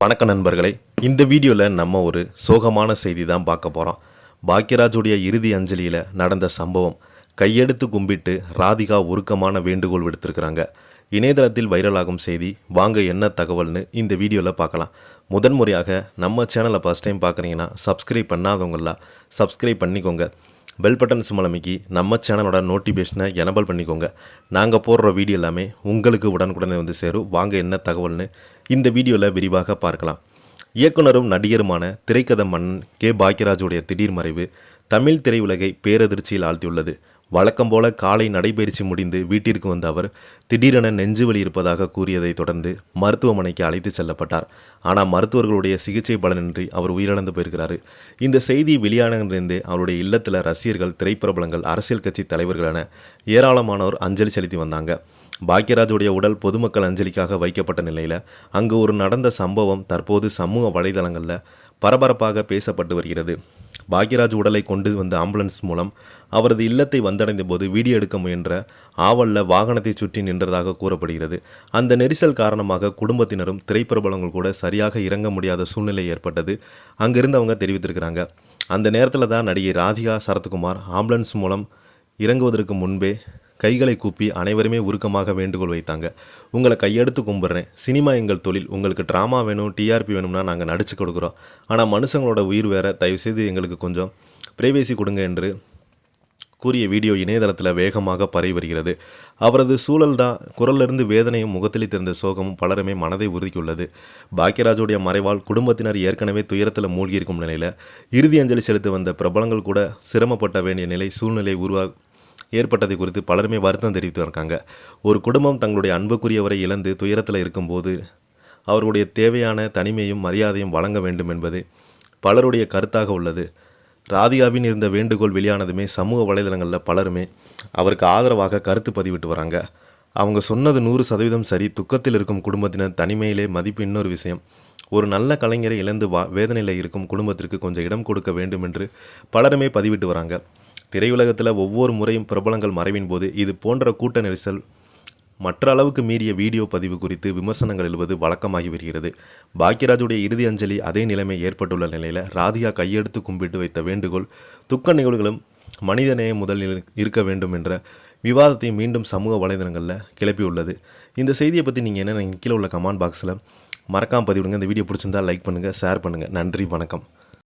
வணக்க நண்பர்களே, இந்த வீடியோவில் நம்ம ஒரு சோகமான செய்தி தான் பார்க்க போகிறோம். பாக்யராஜுடைய இறுதி அஞ்சலியில் நடந்த சம்பவம். கையெடுத்து கும்பிட்டு ராதிகா உருக்கமான வேண்டுகோள் விடுத்திருக்கிறாங்க. இணையதளத்தில் வைரலாகும் செய்தி. வாங்க என்ன தகவல்னு இந்த வீடியோவில் பார்க்கலாம். முதன்முறையாக நம்ம சேனலை ஃபஸ்ட் டைம் பார்க்குறீங்கன்னா சப்ஸ்கிரைப் பண்ணாதவங்களாம் சப்ஸ்கிரைப் பண்ணிக்கோங்க. பெல் பட்டன் சிம்பல் அமைக்கி நம்ம சேனலோட நோட்டிஃபிகேஷனை எனபிள் பண்ணிக்கோங்க. நாங்கள் போடுற வீடியோ எல்லாமே உங்களுக்கு உடனுக்குடனே வந்து சேரும். வாங்க என்ன தகவல்னு இந்த வீடியோவில் விரிவாக பார்க்கலாம். இயக்குனரும் நடிகருமான திரைக்கதை மன்னன் கே பாக்யராஜுடைய திடீர் மறைவு தமிழ் திரையுலகை பேரதிர்ச்சியில் ஆழ்த்தியுள்ளது. வழக்கம் போல காலை நடைபயிற்சி முடிந்து வீட்டிற்கு வந்த அவர் திடீரென நெஞ்சுவலி இருப்பதாக கூறியதை தொடர்ந்து மருத்துவமனைக்கு அழைத்து செல்லப்பட்டார். ஆனால் மருத்துவர்களுடைய சிகிச்சை பலனின்றி அவர் உயிரிழந்து போயிருக்கிறார். இந்த செய்தி வெளியானதிலிருந்தே அவருடைய இல்லத்தில் ரசிகர்கள், திரைப்பிரபலங்கள், அரசியல் கட்சி தலைவர்கள் என ஏராளமானோர் அஞ்சலி செலுத்தி வந்தாங்க. பாக்யராஜுடைய உடல் பொதுமக்கள் அஞ்சலிக்காக வைக்கப்பட்ட நிலையில் அங்கு ஒரு நடந்த சம்பவம் தற்போது சமூக வலைதளங்களில் பரபரப்பாக பேசப்பட்டு வருகிறது. பாக்யராஜ் உடலை கொண்டு வந்த ஆம்புலன்ஸ் மூலம் அவரது இல்லத்தை வந்தடைந்த போது வீடியோ எடுக்க முயன்ற ஆவலில் வாகனத்தை சுற்றி நின்றதாக கூறப்படுகிறது. அந்த நெரிசல் காரணமாக குடும்பத்தினரும் திரைப்பிரபலங்கள் கூட சரியாக இறங்க முடியாத சூழ்நிலை ஏற்பட்டது அங்கிருந்தவங்க தெரிவித்திருக்கிறாங்க. அந்த நேரத்தில் தான் நடிகை ராதிகா சரத்குமார் ஆம்புலன்ஸ் மூலம் இறங்குவதற்கு முன்பே கைகளை கூப்பி அனைவருமே உருக்கமாக வேண்டுகோள் வைத்தாங்க. உங்களை கையெடுத்து கும்பிட்றேன். சினிமா எங்கள் தொழில். உங்களுக்கு ட்ராமா வேணும், டிஆர்பி வேணும்னா நாங்கள் நடிச்சு கொடுக்குறோம். ஆனால் மனுஷங்களோட உயிர் வேற. தயவுசெய்து எங்களுக்கு கொஞ்சம் பிரைவேசி கொடுங்க என்று கூறிய வீடியோ இணையதளத்தில் வேகமாக பரவி வருகிறது. அவரது சூழல் தான் குரலிலிருந்து வேதனையும் முகத்தில் தெரிந்த சோகமும் பலருமே மனதை உறுதிக்குள்ளது. பாக்யராஜுடைய மறைவால் குடும்பத்தினர் ஏற்கனவே துயரத்தில் மூழ்கியிருக்கும் நிலையில் இறுதி அஞ்சலி செலுத்த வந்த பிரபலங்கள் கூட சிரமப்பட்ட வேண்டிய சூழ்நிலை ஏற்பட்டதை குறித்து பலருமே வருத்தம் தெரிவித்து இருக்காங்க. ஒரு குடும்பம் தங்களுடைய அன்புக்குரியவரை இழந்து துயரத்தில் இருக்கும்போது அவருடைய தேவையான தனிமையும் மரியாதையும் வழங்க வேண்டும் என்பது பலருடைய கருத்தாக உள்ளது. ராதிகாவின் இருந்த வேண்டுகோள் வெளியானதுமே சமூக வலைதளங்களில் பலருமே அவருக்கு ஆதரவாக கருத்து பதிவிட்டு வராங்க. அவங்க சொன்னது 100% சரி. துக்கத்தில் இருக்கும் குடும்பத்தினர் தனிமையிலே மதிப்பு. இன்னொரு விஷயம், ஒரு நல்ல கலைஞரை இழந்து வேதனையில் இருக்கும் குடும்பத்திற்கு கொஞ்சம் இடம் கொடுக்க வேண்டும் என்று பலருமே பதிவிட்டு வராங்க. திரையுலகத்தில் ஒவ்வொரு முறையும் பிரபலங்கள் மறைவின் போது இது போன்ற கூட்ட நெரிசல் மற்ற அளவுக்கு மீறிய வீடியோ பதிவு குறித்து விமர்சனங்கள் எழுவது வழக்கமாகி வருகிறது. பாக்யராஜுடைய இறுதி அஞ்சலி அதே நிலைமை ஏற்பட்டுள்ள நிலையில் ராதிகா கையெடுத்து கும்பிட்டு வைத்த வேண்டுகோள் துக்க நிகழ்வுகளும் மனிதநேயம் முதலில் இருக்க வேண்டும் என்ற விவாதத்தை மீண்டும் சமூக வலைதளங்களில் கிளப்பியுள்ளது. இந்த செய்தியை பற்றி நீங்கள் என்ன கீழே உள்ள கமெண்ட் பாக்ஸில் மறக்காமல் பதிவிடுங்க. இந்த வீடியோ பிடிச்சிருந்தால் லைக் பண்ணுங்கள், ஷேர் பண்ணுங்கள். நன்றி, வணக்கம்.